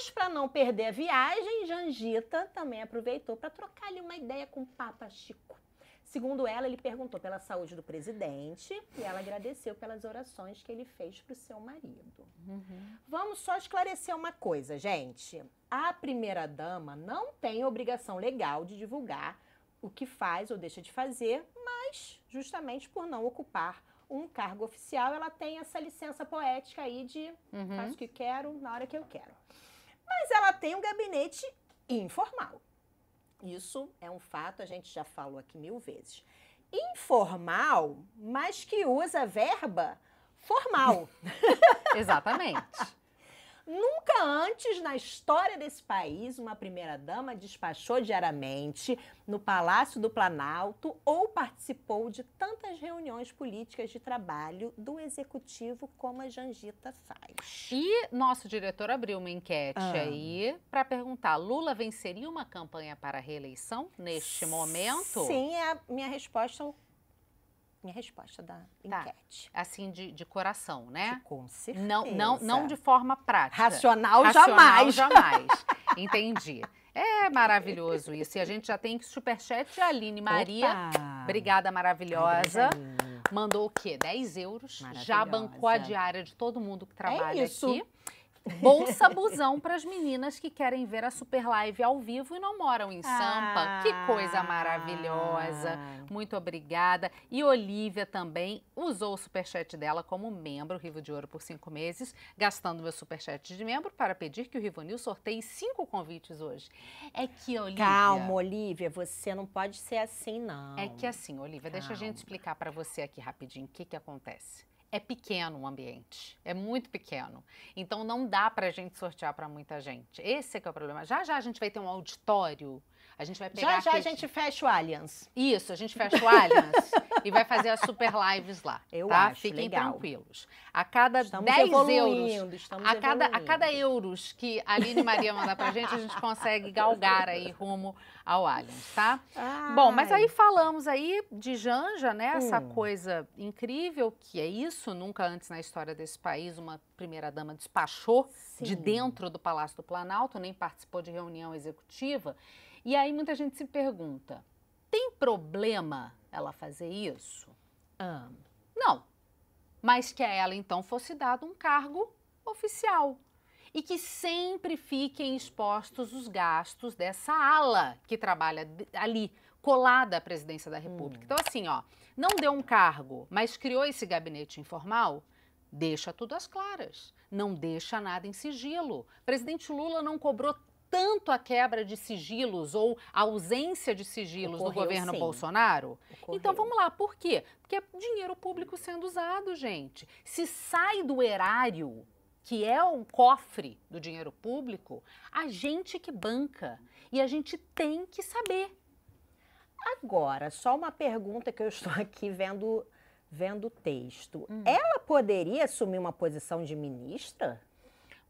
Mas, para não perder a viagem, Jangita também aproveitou para trocar ali uma ideia com o Papa Chico. Segundo ela, ele perguntou pela saúde do presidente e ela agradeceu pelas orações que ele fez para o seu marido. Vamos só esclarecer uma coisa, gente. A primeira-dama não tem obrigação legal de divulgar o que faz ou deixa de fazer, mas justamente por não ocupar um cargo oficial, ela tem essa licença poética aí de faço o que quero, na hora que eu quero. Mas ela tem um gabinete informal. Isso é um fato, a gente já falou aqui 1000 vezes. Informal, mas que usa verba formal. Exatamente. Nunca antes na história desse país uma primeira-dama despachou diariamente no Palácio do Planalto ou participou de tantas reuniões políticas de trabalho do executivo como a Jangita faz. E nosso diretor abriu uma enquete aí para perguntar: Lula venceria uma campanha para a reeleição neste momento? Sim, é a minha resposta da enquete. Assim, de coração, né? Com certeza. Não de forma prática. Racional jamais. Entendi. É maravilhoso isso. E a gente já tem superchat de Aline Maria. Opa! Obrigada, maravilhosa. Ai, Mandou o quê? 10 euros. Já bancou a diária de todo mundo que trabalha aqui. Bolsa Busão para as meninas que querem ver a Super Live ao vivo e não moram em Sampa. Que coisa maravilhosa. Muito obrigada. E Olivia também usou o superchat dela como membro Rivo de Ouro por 5 meses, gastando meu superchat de membro para pedir que o Rivonil sorteie 5 convites hoje. É que, Olivia... Calma, Olivia, você não pode ser assim, não. É que assim, Olivia, deixa a gente explicar para você aqui rapidinho o que acontece. É pequeno o ambiente, é muito pequeno. Então não dá pra gente sortear pra muita gente. Esse é que é o problema. Já já a gente vai ter um auditório, a gente vai pegar... Já a gente fecha o Allianz. Isso, a gente fecha o Allianz e vai fazer as super lives lá, Eu tá? acho, Fiquem legal. tranquilos. A cada Estamos 10 evoluindo, euros, estamos a cada evoluindo. euros que a Aline Maria mandar pra gente, a gente consegue galgar aí rumo ao Allianz, tá? Bom, mas aí falamos aí de Janja, né? Essa coisa incrível que é isso, nunca antes na história desse país uma primeira-dama despachou de dentro do Palácio do Planalto, nem participou de reunião executiva. E aí muita gente se pergunta, tem problema ela fazer isso? Não, mas que a ela então fosse dado um cargo oficial e que sempre fiquem expostos os gastos dessa ala que trabalha ali, colada à presidência da República. Então assim, ó, não deu um cargo, mas criou esse gabinete informal, deixa tudo às claras, não deixa nada em sigilo. Presidente Lula não cobrou tanto a quebra de sigilos ou a ausência de sigilos no governo Bolsonaro? Então vamos lá, por quê? Porque é dinheiro público sendo usado, gente. Se sai do erário, que é o cofre do dinheiro público, a gente que banca e a gente tem que saber. Agora, só uma pergunta que eu estou aqui vendo o texto. Ela poderia assumir uma posição de ministra?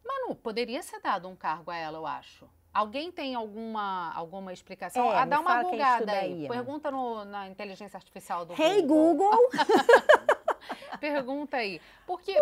Manu, poderia ser dado um cargo a ela, eu acho. Alguém tem alguma explicação? Dá uma bugada aí. Pergunta na inteligência artificial do Google. Hey, Google! Pergunta aí. Por que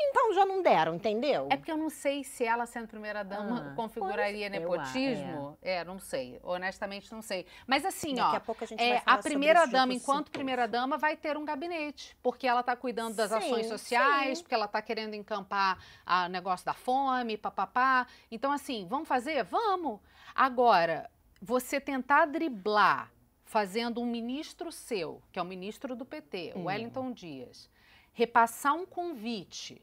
então já não deram, entendeu? É porque eu não sei se ela, sendo primeira-dama, configuraria nepotismo. Não sei. Honestamente, não sei. Mas assim, daqui a pouco a gente vai falar a primeira-dama, enquanto primeira-dama, vai ter um gabinete. Porque ela está cuidando das ações sociais, porque ela está querendo encampar o negócio da fome, papapá. Então, assim, vamos fazer? Vamos! Agora, você tentar driblar fazendo um ministro seu, que é o ministro do PT, o Wellington Dias, repassar um convite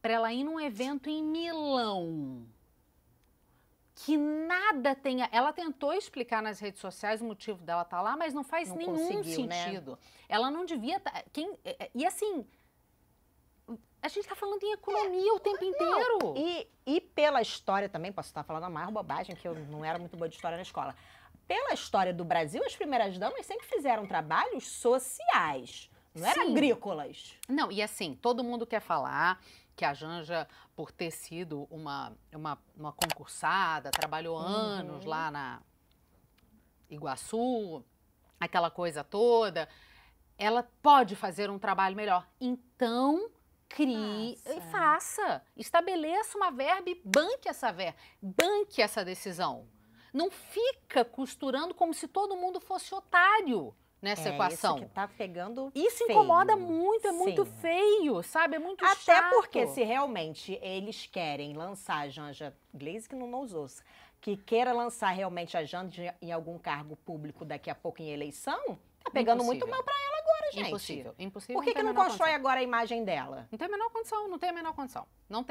para ela ir num evento em Milão, que nada tenha... Ela tentou explicar nas redes sociais o motivo dela estar lá, mas não faz nenhum sentido. Né? Ela não devia... E assim, a gente está falando em economia o tempo inteiro. E pela história também, posso estar falando a maior bobagem, que eu não era muito boa de história na escola. Pela história do Brasil, as primeiras damas sempre fizeram trabalhos sociais. Não eram agrícolas. Não, e assim, todo mundo quer falar que a Janja, por ter sido uma concursada, trabalhou anos lá na Iguaçu, aquela coisa toda, ela pode fazer um trabalho melhor. Então, crie e faça. Estabeleça uma verba e banque essa verba. Banque essa decisão. Não fica costurando como se todo mundo fosse otário nessa equação. Isso que tá pegando Isso feio. incomoda muito, é muito Sim. feio, sabe? É muito Até chato. porque se realmente eles querem lançar a Janja Glaze, que não nos ouça, que queira lançar realmente a Janja em algum cargo público daqui a pouco em eleição, tá pegando muito mal pra ela agora, gente. Impossível, impossível. Por que não constrói agora a imagem dela? Não tem a menor condição, não tem a menor condição. Não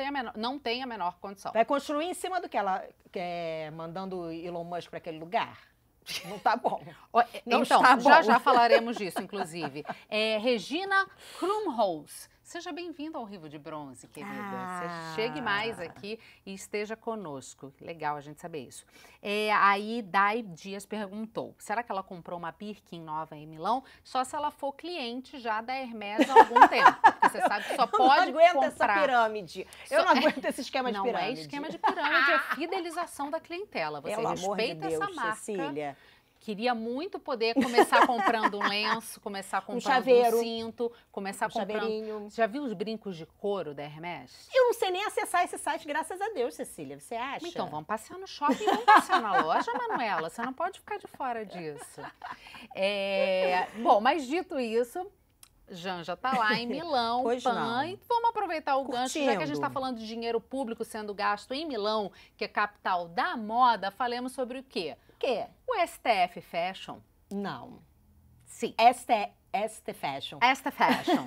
tem a menor condição. Vai construir em cima do que ela quer, mandando Elon Musk para aquele lugar? Não tá bom. Não então, está bom. já falaremos disso, inclusive. Regina Krumholz. Seja bem-vinda ao Rivo de Bronze, querida. Você chegue mais aqui e esteja conosco. Legal a gente saber isso. Aí, Dai Dias perguntou, será que ela comprou uma Birkin nova em Milão? Só se ela for cliente já da Hermès há algum tempo. Porque você sabe que só pode comprar... Eu não aguento essa pirâmide. Eu não aguento esse esquema de pirâmide. Não é esquema de pirâmide, é fidelização da clientela. Você Pelo respeita amor de Deus, essa marca. Cecília. Queria muito poder começar comprando um lenço, começar comprando chaveiro, um cinto, começar comprando... Chaveirinho. Já viu os brincos de couro da Hermès? Eu não sei nem acessar esse site, graças a Deus, Cecília. Você acha? Então, vamos passear no shopping, vamos passear na loja, Manuela. Você não pode ficar de fora disso. Bom, mas dito isso... Janja tá lá em Milão, e vamos aproveitar o gancho, já que a gente está falando de dinheiro público sendo gasto em Milão, que é capital da moda, falemos sobre o quê? O quê? O STF Fashion. Não. Sim. ST Fashion. ST Fashion.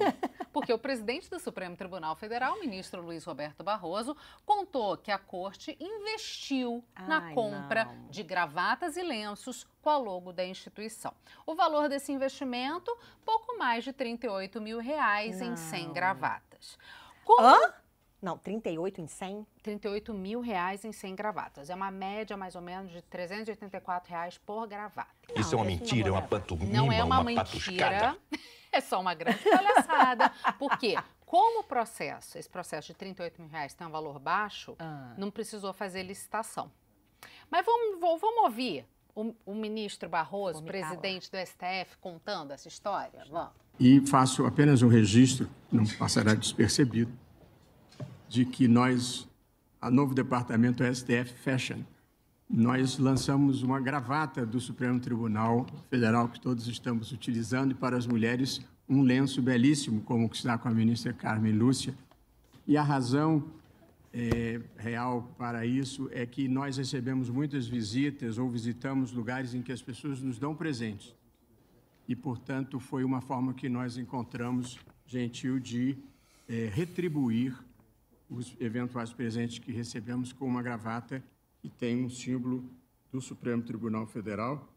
Porque o presidente do Supremo Tribunal Federal, o ministro Luiz Roberto Barroso, contou que a corte investiu na compra de gravatas e lenços com a logo da instituição. O valor desse investimento, pouco mais de R$38 mil em 100 gravatas. Não, 38 em 100? R$38 mil em 100 gravatas. É uma média, mais ou menos, de R$384 por gravata. Isso é uma mentira, é uma pantomima, não é uma mentira, é só uma grande palhaçada. Por quê? Como esse processo de R$38 mil tem um valor baixo, não precisou fazer licitação. Mas vamos ouvir o ministro Barroso, presidente do STF, contando essa história? Vamos. E faço apenas um registro, não passará despercebido, de que a novo departamento STF Fashion, nós lançamos uma gravata do Supremo Tribunal Federal que todos estamos utilizando e para as mulheres um lenço belíssimo, como o que está com a ministra Carmen Lúcia. E a razão real para isso é que nós recebemos muitas visitas ou visitamos lugares em que as pessoas nos dão presentes. E, portanto, foi uma forma que nós encontramos gentil de retribuir os eventuais presentes que recebemos com uma gravata que tem um símbolo do Supremo Tribunal Federal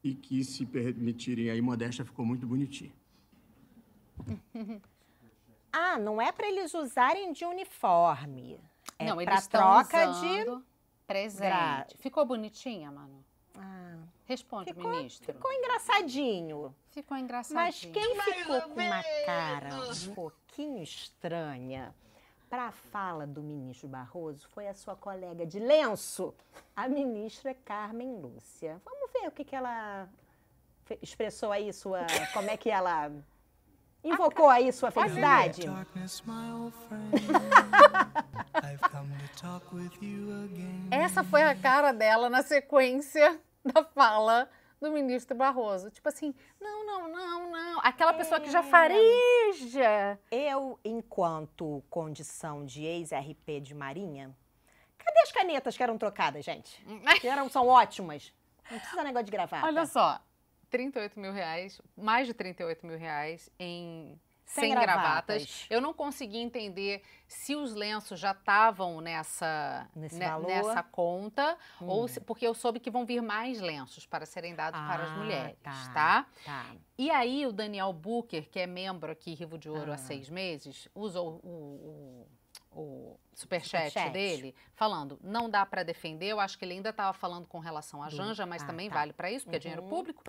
e que, se permitirem aí, modéstia, ficou muito bonitinho. Não é para eles usarem de uniforme. Não, para eles troca de presente. Ficou bonitinha, Manu? Responde, ministro. Ficou engraçadinho. Ficou engraçadinho. Mas quem ficou com uma cara um pouquinho estranha para a fala do ministro Barroso foi a sua colega de lenço, a ministra Carmen Lúcia. Vamos ver o que ela expressou aí, como é que ela invocou aí sua felicidade? Essa foi a cara dela na sequência da fala do ministro Barroso. Tipo assim, não. Aquela pessoa que já fareja. Eu, enquanto condição de ex-RP de Marinha, cadê as canetas que eram trocadas, gente? São ótimas. Não precisa negócio de gravata. Olha só, R$38 mil, mais de R$38 mil em 100 gravatas. Eu não consegui entender se os lenços já estavam nessa conta, ou porque eu soube que vão vir mais lenços para serem dados para as mulheres, tá? E aí o Daniel Bucher, que é membro aqui Rivo de Ouro há 6 meses, usou o superchat dele, falando, não dá para defender, eu acho que ele ainda estava falando com relação à Janja, mas também vale para isso, porque é dinheiro público.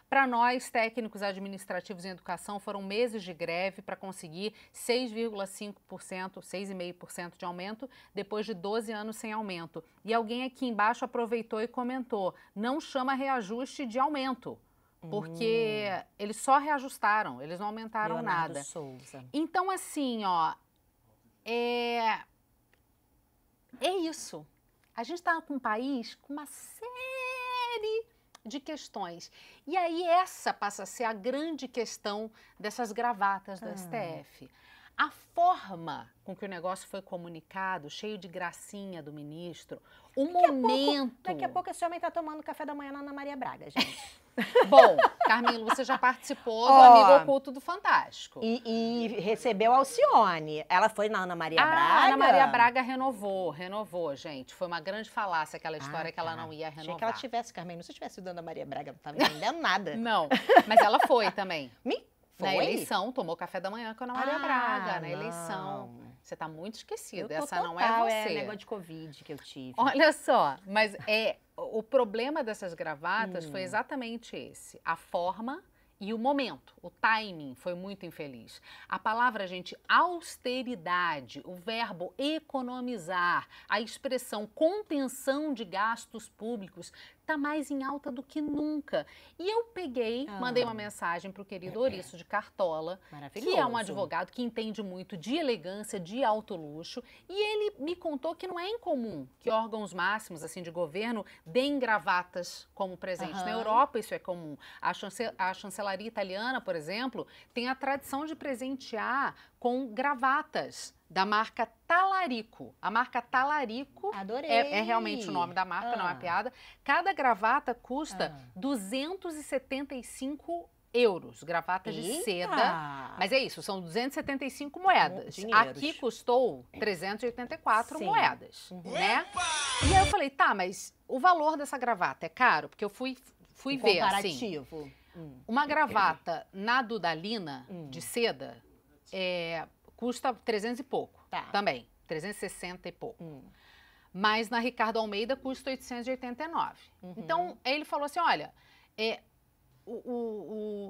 Para nós, técnicos administrativos em educação, foram meses de greve para conseguir 6,5%, 6,5% de aumento, depois de 12 anos sem aumento. E alguém aqui embaixo aproveitou e comentou, não chama reajuste de aumento, porque eles só reajustaram, eles não aumentaram Leonardo nada. Souza. Então, assim, é isso. A gente está com um país com uma série de questões. E aí essa passa a ser a grande questão dessas gravatas do STF. A forma com que o negócio foi comunicado, cheio de gracinha do ministro, o momento... Daqui a pouco esse homem está tomando café da manhã na Ana Maria Braga, gente. Bom, Carmilo, você já participou do Amigo Oculto do Fantástico. E recebeu a Alcione. Ela foi na Ana Maria Braga? A Ana Maria Braga renovou, gente. Foi uma grande falácia aquela história que ela não ia renovar. Achei que ela tivesse, Carmelo. Se eu tivesse ido Ana Maria Braga, não estava entendendo nada. Não, mas ela foi também. Foi? Na eleição, tomou café da manhã com a Ana Maria Braga, na eleição. Você está muito esquecido, essa não é você. É negócio de Covid que eu tive. Olha só, mas o problema dessas gravatas foi exatamente esse. A forma e o momento, o timing foi muito infeliz. A palavra, gente, austeridade, o verbo economizar, a expressão contenção de gastos públicos está mais em alta do que nunca. E eu peguei, mandei uma mensagem para o querido Ouriço de Cartola, que é um advogado que entende muito de elegância, de alto luxo, e ele me contou que não é incomum que órgãos máximos assim de governo deem gravatas como presente. Na Europa isso é comum. A chancelaria italiana, por exemplo, tem a tradição de presentear com gravatas da marca Talarico. A marca Talarico é realmente o nome da marca, não é piada. Cada gravata custa 275 euros, gravatas de seda. Mas é isso, são 275 moedas. Aqui custou 384 moedas, né? E aí eu falei, tá, mas o valor dessa gravata é caro? Porque eu fui ver, assim. Uma gravata na Dudalina, de seda, custa 300 e pouco, também, 360 e pouco. Mas na Ricardo Almeida custa 889. Então, ele falou assim, olha,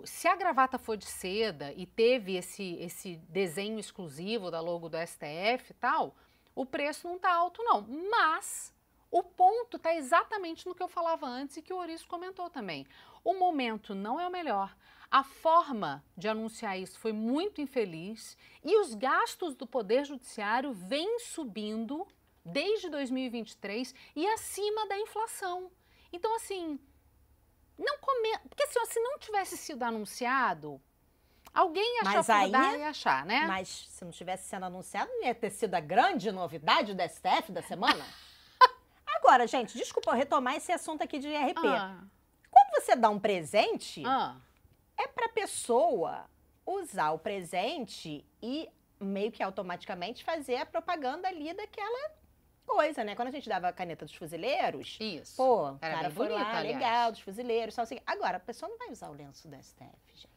se a gravata for de seda e teve esse desenho exclusivo da logo do STF e tal, o preço não está alto não, mas o ponto está exatamente no que eu falava antes e que o Ouriço comentou também. O momento não é o melhor. A forma de anunciar isso foi muito infeliz e os gastos do Poder Judiciário vêm subindo desde 2023 e acima da inflação. Então, assim, porque se não tivesse sido anunciado, alguém ia achar ia achar, né? Mas se não tivesse sendo anunciado, não ia ter sido a grande novidade do STF da semana? Agora, gente, desculpa eu retomar esse assunto aqui de IRP. Quando você dá um presente, é pra pessoa usar o presente e meio que automaticamente fazer a propaganda ali daquela coisa, né? Quando a gente dava a caneta dos fuzileiros, pô, o cara foi lá, legal, dos fuzileiros, só assim. Agora, a pessoa não vai usar o lenço da STF, gente.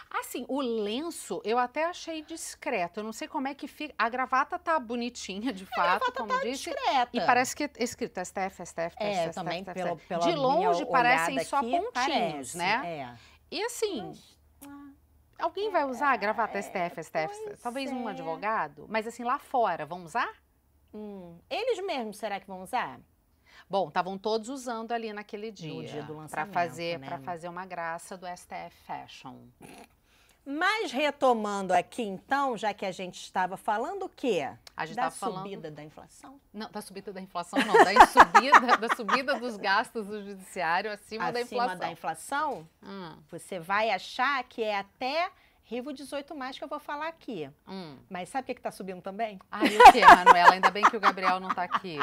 Assim, o lenço eu até achei discreto. Eu não sei como é que fica. A gravata tá bonitinha, de fato, como disse. Discreta. E parece que é escrito STF, STF, STF. Também STF. De longe parecem só pontinhos, né? E assim, alguém vai usar a gravata STF, STF? Talvez um advogado. Mas assim, lá fora, vão usar? Eles mesmos, será que vão usar? Bom, estavam todos usando ali naquele dia. No dia do lançamento, para fazer uma graça do STF Fashion. Mas retomando aqui, então, já que a gente estava falando o quê? A gente da estava subida da inflação? Não, da subida da inflação não, da subida dos gastos do judiciário acima da inflação. Acima da inflação? Você vai achar que é até Rivo 18 mais que eu vou falar aqui. Mas sabe o que está subindo também? E o quê, Manuela? Ainda bem que o Gabriel não está aqui.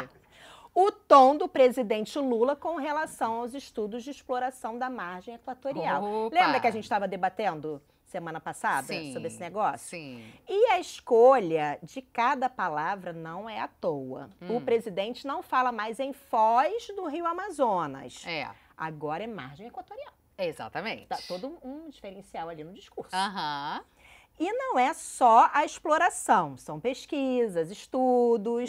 O tom do presidente Lula com relação aos estudos de exploração da margem equatorial. Lembra que a gente estava debatendo semana passada sobre esse negócio? Sim. E a escolha de cada palavra não é à toa. O presidente não fala mais em foz do Rio Amazonas. Agora é margem equatorial. Exatamente. Tá todo um diferencial ali no discurso. E não é só a exploração, são pesquisas, estudos.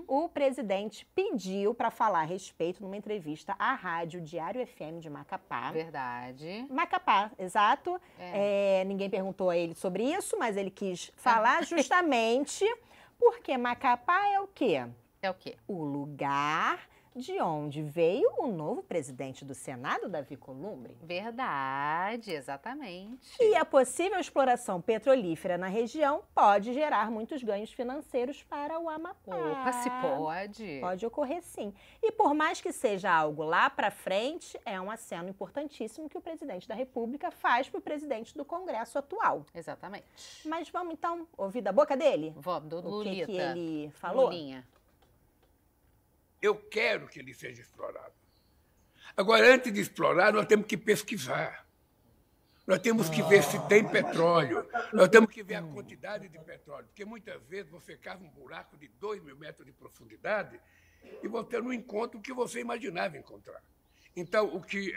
O presidente pediu para falar a respeito numa entrevista à rádio Diário FM de Macapá. Verdade. Macapá, exato. Ninguém perguntou a ele sobre isso, mas ele quis falar justamente porque Macapá é o quê? É o quê? O lugar de onde veio o novo presidente do Senado, Davi Columbre. Verdade, exatamente. E a possível exploração petrolífera na região pode gerar muitos ganhos financeiros para o Amapá. Opa, se pode. Pode ocorrer sim. E por mais que seja algo lá para frente, é um aceno importantíssimo que o presidente da República faz para o presidente do Congresso atual. Exatamente. Mas vamos então ouvir da boca dele? Vamos, do O Lulita. que ele falou? Lulinha. Eu quero que ele seja explorado. Agora, antes de explorar, nós temos que pesquisar. Nós temos que ver se tem petróleo. Nós temos que ver a quantidade de petróleo. Porque muitas vezes você cava um buraco de 2.000 metros de profundidade e você não encontra o que você imaginava encontrar. Então, o que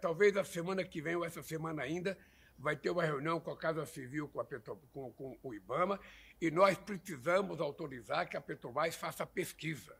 talvez a semana que vem ou essa semana ainda vai ter uma reunião com a Casa Civil, com o IBAMA, e nós precisamos autorizar que a Petrobras faça pesquisa.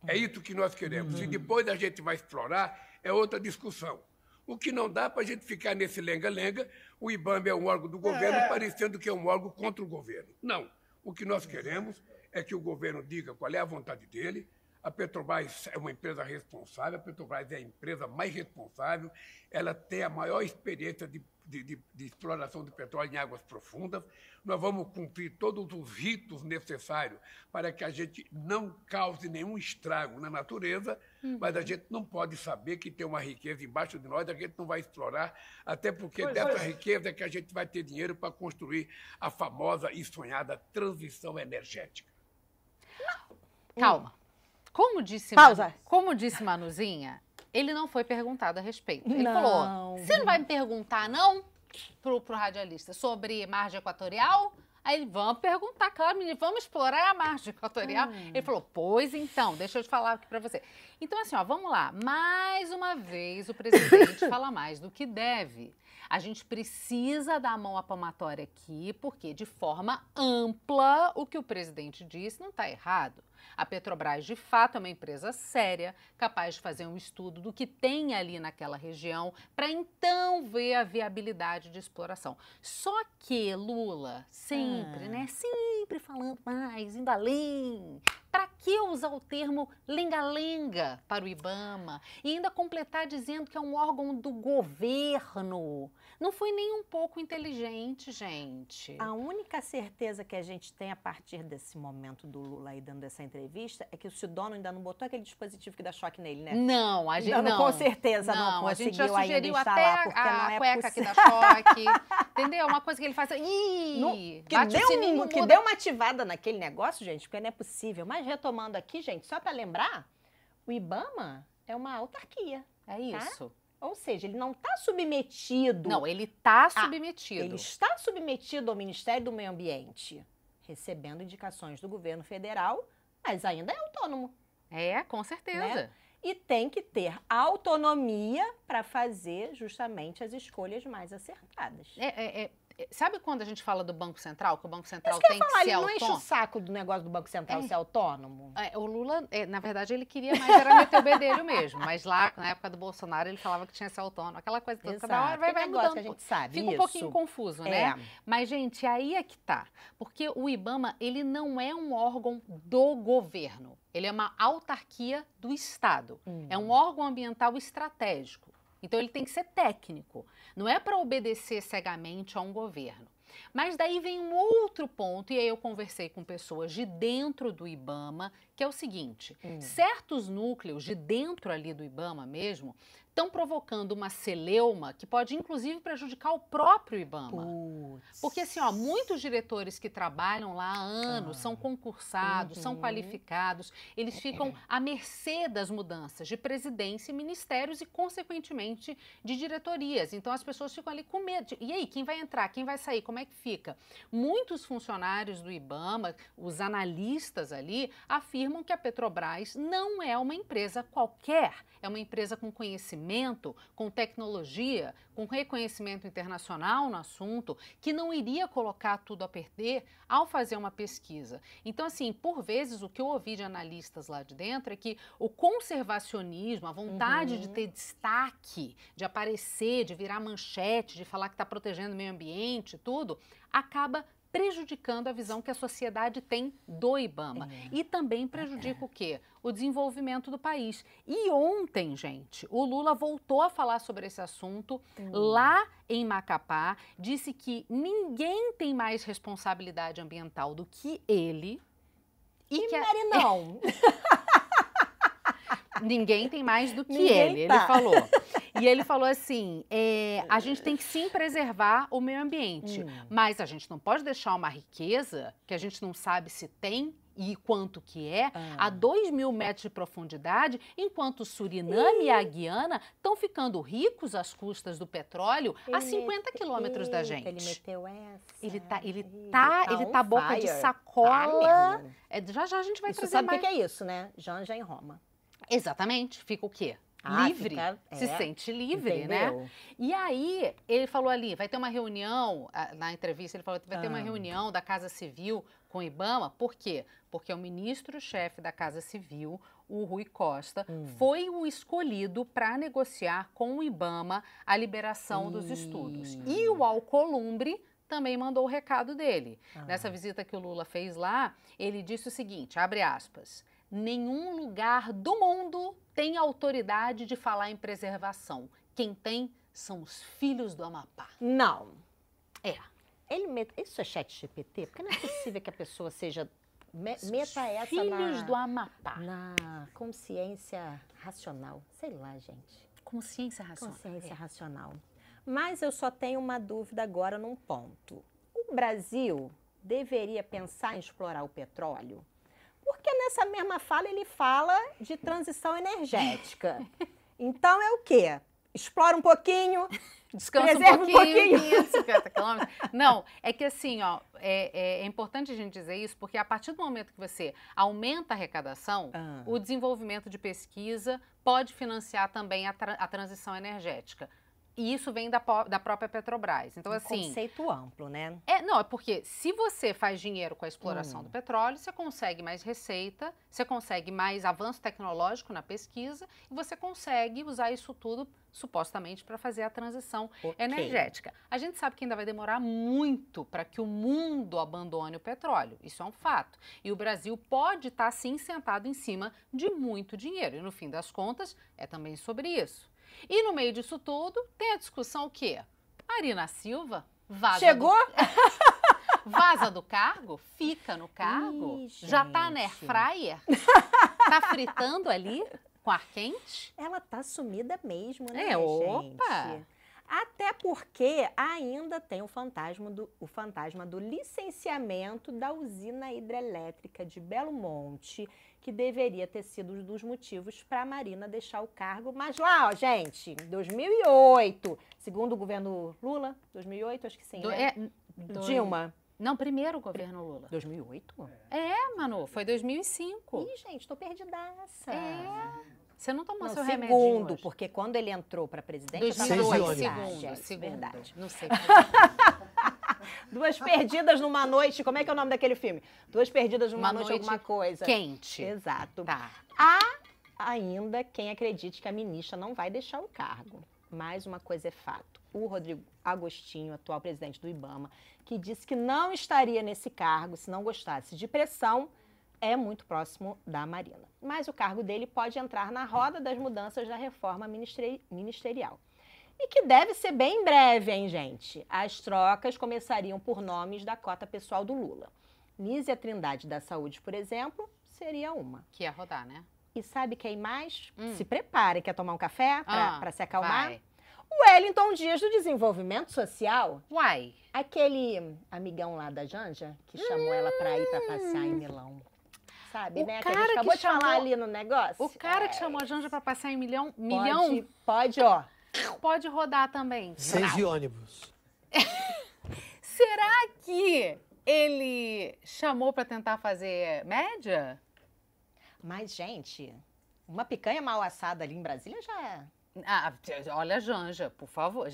É isso que nós queremos. Se depois a gente vai explorar, é outra discussão. O que não dá para a gente ficar nesse lenga-lenga, o IBAMA é um órgão do governo, parecendo que é um órgão contra o governo. Não. O que nós queremos é que o governo diga qual é a vontade dele. A Petrobras é uma empresa responsável, a Petrobras é a empresa mais responsável, ela tem a maior experiência de exploração de petróleo em águas profundas. Nós vamos cumprir todos os ritos necessários para que a gente não cause nenhum estrago na natureza, mas a gente não pode saber que tem uma riqueza embaixo de nós, a gente não vai explorar, até porque dessa riqueza é que a gente vai ter dinheiro para construir a famosa e sonhada transição energética. Calma. Como disse Manuzinha, ele não foi perguntado a respeito. Ele falou, você não vai me perguntar, não, pro radialista, sobre margem equatorial? Aí ele, vamos perguntar, claro, menino, vamos explorar a margem equatorial. Ele falou, pois então, deixa eu te falar aqui pra você. Então, assim, ó, vamos lá. Mais uma vez, o presidente fala mais do que deve. A gente precisa dar a mão à palmatória aqui, porque de forma ampla o que o presidente disse não está errado. A Petrobras, de fato, é uma empresa séria, capaz de fazer um estudo do que tem ali naquela região, para então ver a viabilidade de exploração. Só que Lula, sempre, né? Sempre falando mais, indo além. Para que usar o termo lenga-lenga para o IBAMA e ainda completar dizendo que é um órgão do governo? Não foi nem um pouco inteligente, gente. A única certeza que a gente tem a partir desse momento do Lula aí dando essa entrevista é que o Cidono ainda não botou aquele dispositivo que dá choque nele, né? Não, a gente não. Com certeza não conseguiu. A gente já sugeriu ainda até porque a não é cueca possível. que dá choque, entendeu? Uma coisa que ele faz, que deu uma ativada naquele negócio, gente, porque não é possível. Mas retomando aqui, gente, só para lembrar, o IBAMA é uma autarquia. É isso. Tá? Ou seja, ele não está submetido... Não, ele está submetido. Ele está submetido ao Ministério do Meio Ambiente, recebendo indicações do governo federal, mas ainda é autônomo. É, com certeza. Né? E tem que ter autonomia para fazer justamente as escolhas mais acertadas. Sabe quando a gente fala do Banco Central, que o Banco Central tem que ser ele autônomo? Não enche o saco do negócio do Banco Central ser autônomo? O Lula, na verdade, ele queria mais era meter o bedelho mesmo, mas lá, na época do Bolsonaro, ele falava que tinha que ser autônomo, aquela coisa toda, cada hora vai mudando. Que a gente sabe, Fica um pouquinho confuso, né? Mas, gente, aí é que tá, porque o IBAMA, ele não é um órgão do governo, ele é uma autarquia do Estado, é um órgão ambiental estratégico. Então, ele tem que ser técnico, não é para obedecer cegamente a um governo. Mas daí vem um outro ponto, e aí eu conversei com pessoas de dentro do IBAMA, que é o seguinte, certos núcleos de dentro ali do IBAMA mesmo, estão provocando uma celeuma que pode, inclusive, prejudicar o próprio IBAMA. Porque, assim, ó, muitos diretores que trabalham lá há anos, são concursados, são qualificados, eles ficam à mercê das mudanças de presidência e ministérios e, consequentemente, de diretorias. Então, as pessoas ficam ali com medo. E aí, quem vai entrar? Quem vai sair? Como é que fica? Muitos funcionários do IBAMA, os analistas ali, afirmam que a Petrobras não é uma empresa qualquer, é uma empresa com conhecimento, com tecnologia, com reconhecimento internacional no assunto, que não iria colocar tudo a perder ao fazer uma pesquisa. Então, assim, por vezes, o que eu ouvi de analistas lá de dentro é que o conservacionismo, a vontade de ter destaque, de aparecer, de virar manchete, de falar que está protegendo o meio ambiente, tudo, acaba prejudicando a visão que a sociedade tem do IBAMA. E também prejudica o quê? O desenvolvimento do país. E ontem, gente, o Lula voltou a falar sobre esse assunto lá em Macapá, disse que ninguém tem mais responsabilidade ambiental do que ele. E que Marinão? Ninguém tem mais do que Ninguém ele tá. falou. E ele falou assim, a gente tem que sim preservar o meio ambiente, mas a gente não pode deixar uma riqueza que a gente não sabe se tem e quanto que é, a 2.000 metros de profundidade, enquanto o Suriname e a Guiana estão ficando ricos às custas do petróleo a 50 quilômetros da gente. Ele meteu essa. Ele tá boca de sacola. Já a gente vai Isso trazer sabe mais. o que é isso, né? Janja em Roma. Exatamente, fica o quê? Livre, se sente livre, né? E aí, ele falou ali, vai ter uma reunião, na entrevista ele falou que vai ter uma reunião da Casa Civil com o IBAMA, por quê? Porque o ministro-chefe da Casa Civil, o Rui Costa, foi o escolhido para negociar com o IBAMA a liberação dos estudos. E o Alcolumbre também mandou o recado dele. Nessa visita que o Lula fez lá, ele disse o seguinte, abre aspas, nenhum lugar do mundo tem autoridade de falar em preservação. Quem tem são os filhos do Amapá. Não. Isso é chat GPT? Porque não é possível que a pessoa seja... Meta essa filhos do Amapá. Na consciência racional. Sei lá, gente. Consciência racional. Consciência racional. Mas eu só tenho uma dúvida agora num ponto. O Brasil deveria pensar em explorar o petróleo? Porque nessa mesma fala ele fala de transição energética. Então é o quê? Explora um pouquinho, descansa um pouquinho. 50 quilômetros. Não, é que assim, ó, é importante a gente dizer isso, porque a partir do momento que você aumenta a arrecadação, o desenvolvimento de pesquisa pode financiar também a transição energética. E isso vem da própria Petrobras. Então, assim... conceito amplo, né? Não, é porque se você faz dinheiro com a exploração do petróleo, você consegue mais receita, você consegue mais avanço tecnológico na pesquisa e você consegue usar isso tudo, supostamente, para fazer a transição energética. A gente sabe que ainda vai demorar muito para que o mundo abandone o petróleo. Isso é um fato. E o Brasil pode estar, sim, sentado em cima de muito dinheiro. E, no fim das contas, é também sobre isso. E no meio disso tudo, tem a discussão o quê? Marina Silva vaza. Chegou? Vaza do cargo? Fica no cargo? Ih, já tá na air fryer? Tá fritando ali com ar quente? Ela tá sumida mesmo, né, gente? Opa! Até porque ainda tem o fantasma do licenciamento da usina hidrelétrica de Belo Monte, que deveria ter sido um dos motivos para a Marina deixar o cargo. Mas lá, ó, gente, em 2008, segundo o governo Lula, 2008, acho que sim, né? Dilma. Não, primeiro o governo Lula. 2008? Manu, foi 2005. Ih, gente, tô perdidaça. Você não tomou seu segundo, remédio hoje. porque quando ele entrou para presidente... 2002, segundo. Verdade. Não sei. Duas Perdidas numa Noite, como é que é o nome daquele filme? Duas Perdidas numa noite alguma coisa. Quente. Exato. Tá. Há ainda quem acredite que a ministra não vai deixar o cargo. Mas uma coisa é fato. O Rodrigo Agostinho, atual presidente do IBAMA, que disse que não estaria nesse cargo se não gostasse de pressão, é muito próximo da Marina. Mas o cargo dele pode entrar na roda das mudanças da reforma ministerial. E que deve ser bem em breve, hein, gente? As trocas começariam por nomes da cota pessoal do Lula. Nízia Trindade da Saúde, por exemplo, seria uma. Que ia rodar, né? E sabe quem mais? Se prepare, quer tomar um café para se acalmar? Vai. O Wellington Dias do Desenvolvimento Social. Uai. Aquele amigão lá da Janja, que chamou ela para ir para passear em Milão. Sabe, né? Que a gente acabou de falar ali no negócio. O cara que chamou a Janja para passear em Milão? Pode, ó. Pode rodar também. 6 de ônibus. Será que ele chamou para tentar fazer média? Mas, gente, uma picanha mal assada ali em Brasília já é. Olha, Janja, por favor.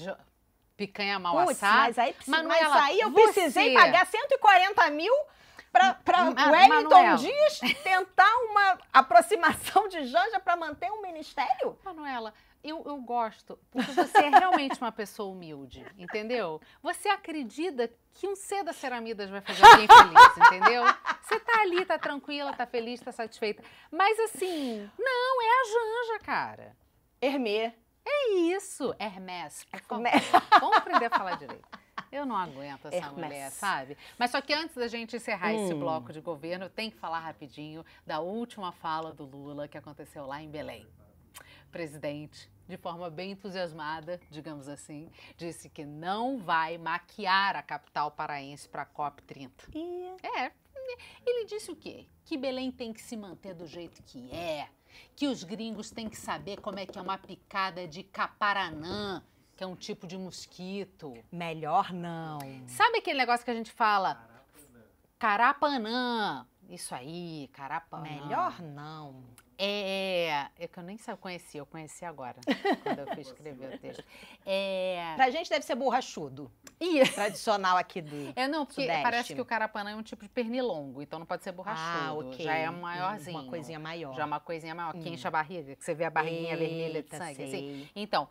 Picanha mal Putz, assada. Mas aí eu precisei pagar 140 mil para Wellington Dias tentar uma aproximação de Janja para manter um ministério? Manuela, Eu gosto, porque você é realmente uma pessoa humilde, entendeu? Você acredita que um C das ceramidas vai fazer alguém feliz, entendeu? Você tá ali, tá tranquila, tá feliz, tá satisfeita. Mas assim, não, é a Janja, cara. Hermê. É isso, Hermès. Vamos aprender a falar direito. Eu não aguento essa mulher, sabe? Mas só que antes da gente encerrar esse bloco de governo, eu tenho que falar rapidinho da última fala do Lula que aconteceu lá em Belém. O presidente, de forma bem entusiasmada, digamos assim, disse que não vai maquiar a capital paraense para a COP30. Ele disse o quê? Que Belém tem que se manter do jeito que é, que os gringos têm que saber como é que é uma picada de caparanã, que é um tipo de mosquito. Melhor não. Sabe aquele negócio que a gente fala? Carapanã. Isso aí, carapanã. Melhor não. É que eu nem conhecia, eu conheci agora, quando eu fui escrever o texto. Pra gente deve ser borrachudo. Isso. Tradicional aqui do não, porque Sudeste. parece que o carapanã é um tipo de pernilongo, então não pode ser borrachudo. Ok. Já é maiorzinho. Uma coisinha maior. Já é uma coisinha maior, que enche a barriga, que você vê a barriguinha vermelha de sangue. Sei. Assim. Então,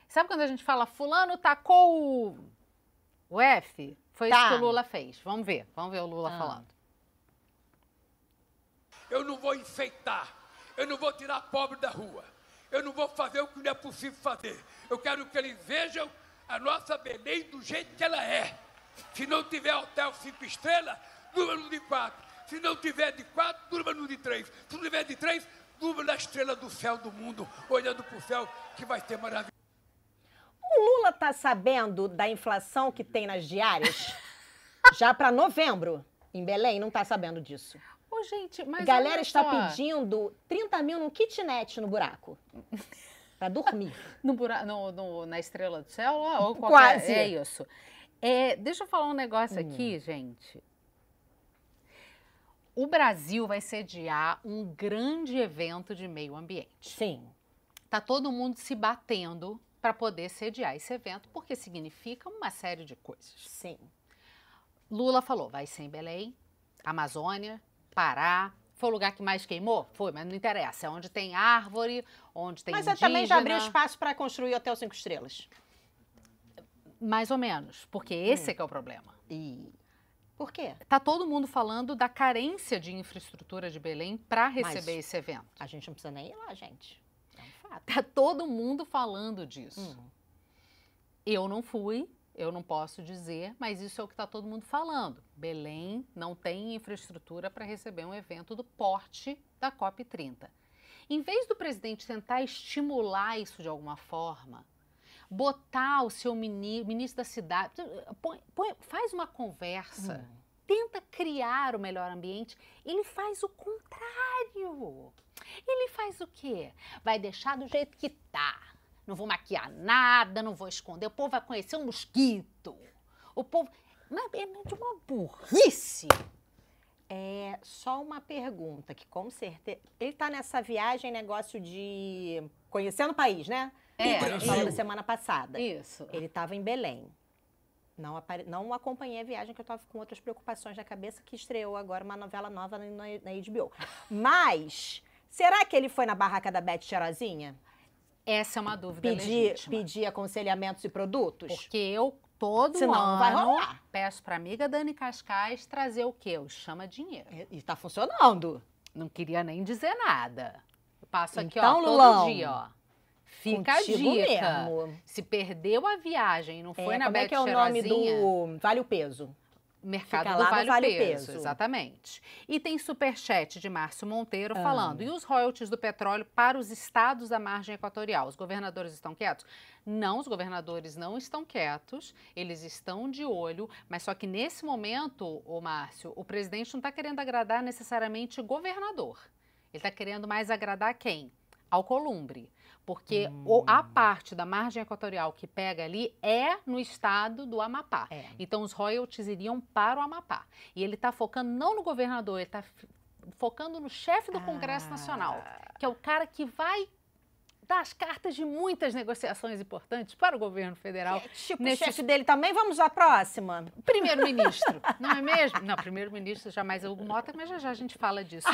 sabe quando a gente fala fulano tacou o F? Foi isso que o Lula fez. Vamos ver o Lula falando. Eu não vou enfeitar, eu não vou tirar pobre da rua, eu não vou fazer o que não é possível fazer. Eu quero que eles vejam a nossa Belém do jeito que ela é. Se não tiver hotel 5 estrelas, durma no de 4. Se não tiver de 4, durma no de 3. Se não tiver de 3, durma na estrela do céu do mundo, olhando para o céu, que vai ser maravilhoso. O Lula tá sabendo da inflação que tem nas diárias? Já para novembro, em Belém, não tá sabendo disso. Ô, gente, mas a galera está só. pedindo 30 mil num kitnet no buraco. Pra dormir. Na estrela do céu? Ou qualquer... Quase. É isso. Deixa eu falar um negócio aqui, gente. O Brasil vai sediar um grande evento de meio ambiente. Sim. Tá todo mundo se batendo para poder sediar esse evento, porque significa uma série de coisas. Sim. Lula falou, vai ser em Belém, Amazônia, Pará. Foi o lugar que mais queimou? Foi, mas não interessa. É onde tem árvore, onde tem indígena. Mas também já abriu espaço para construir hotel 5 estrelas. Mais ou menos, porque esse é que é o problema. E por quê? Tá todo mundo falando da carência de infraestrutura de Belém para receber esse evento. A gente não precisa nem ir lá, gente. É um fato. Tá todo mundo falando disso. Eu não fui, eu não posso dizer, mas isso é o que tá todo mundo falando. Belém não tem infraestrutura para receber um evento do porte da COP30. Em vez do presidente tentar estimular isso de alguma forma, botar o seu ministro da cidade, faz uma conversa, tenta criar o melhor ambiente, ele faz o contrário. Ele faz o quê? Vai deixar do jeito que tá. Não vou maquiar nada, não vou esconder. O povo vai conhecer um mosquito. O povo... Mas é de uma burrice. É só uma pergunta, que com certeza... Ele tá nessa viagem, negócio de... Conhecendo o país, né? É. A gente falou na semana passada. Isso. Ele estava em Belém. Não acompanhei a viagem, que eu estava com outras preocupações na cabeça, que estreou agora uma novela nova na HBO. Mas, será que ele foi na barraca da Beth Cheirosinha? Essa é uma dúvida legítima. Pedir aconselhamentos e produtos? Porque eu, todo Senão ano, não vai rolar. Peço para amiga Dani Cascais trazer o quê? O Chama Dinheiro. E tá funcionando. Não queria nem dizer nada. Eu passo aqui, Então, ó, Lulão, todo dia, ó. Fica a contigo dica. mesmo. Se perdeu a viagem e não foi na Como Beth é que é o nome Cheirosinha, do Vale o Peso? Mercado Fica do lá no Vale, Vale o o Peso. Peso. Exatamente. E tem superchat de Márcio Monteiro falando, e os royalties do petróleo para os estados da margem equatorial? Os governadores estão quietos? Não, os governadores não estão quietos, eles estão de olho, mas só que nesse momento, ô Márcio, o presidente não está querendo agradar necessariamente o governador. Ele está querendo mais agradar quem? Alcolumbre. Porque a parte da margem equatorial que pega ali é no estado do Amapá. Então, os royalties iriam para o Amapá. E ele está focando não no governador, ele está focando no chefe do Congresso Nacional, que é o cara que vai dar as cartas de muitas negociações importantes para o governo federal. Tipo, o chefe dele também, vamos à próxima? Primeiro-ministro, não é mesmo? Não, primeiro-ministro jamais é Hugo Mota, mas já já a gente fala disso.